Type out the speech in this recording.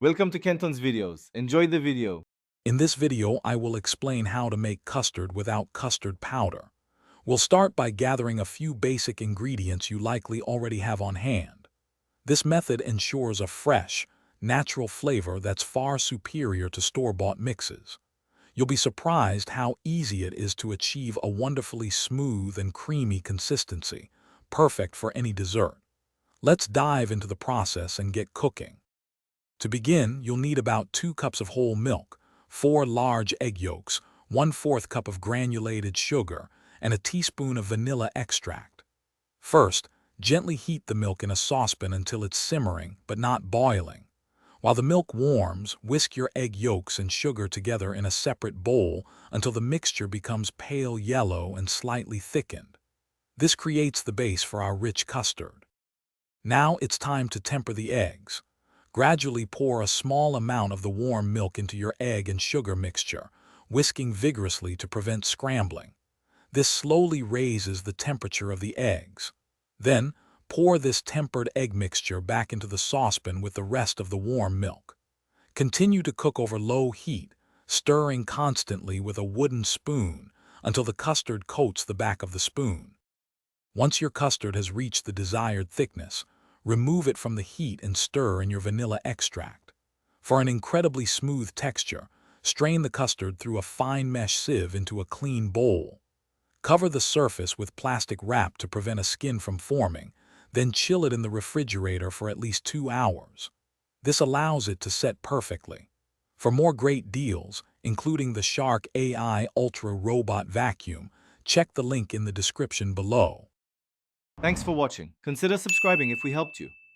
Welcome to Kenton's videos. Enjoy the video. In this video, I will explain how to make custard without custard powder. We'll start by gathering a few basic ingredients you likely already have on hand. This method ensures a fresh, natural flavor that's far superior to store-bought mixes. You'll be surprised how easy it is to achieve a wonderfully smooth and creamy consistency, perfect for any dessert. Let's dive into the process and get cooking. To begin, you'll need about 2 cups of whole milk, 4 large egg yolks, 1/4 cup of granulated sugar, and a teaspoon of vanilla extract. First, gently heat the milk in a saucepan until it's simmering but not boiling. While the milk warms, whisk your egg yolks and sugar together in a separate bowl until the mixture becomes pale yellow and slightly thickened. This creates the base for our rich custard. Now it's time to temper the eggs. Gradually pour a small amount of the warm milk into your egg and sugar mixture, whisking vigorously to prevent scrambling. This slowly raises the temperature of the eggs. Then, pour this tempered egg mixture back into the saucepan with the rest of the warm milk. Continue to cook over low heat, stirring constantly with a wooden spoon until the custard coats the back of the spoon. Once your custard has reached the desired thickness, remove it from the heat and stir in your vanilla extract. For an incredibly smooth texture, strain the custard through a fine mesh sieve into a clean bowl. Cover the surface with plastic wrap to prevent a skin from forming, then chill it in the refrigerator for at least 2 hours. This allows it to set perfectly. For more great deals, including the Shark AI Ultra Robot Vacuum, check the link in the description below. Thanks for watching. Consider subscribing if we helped you.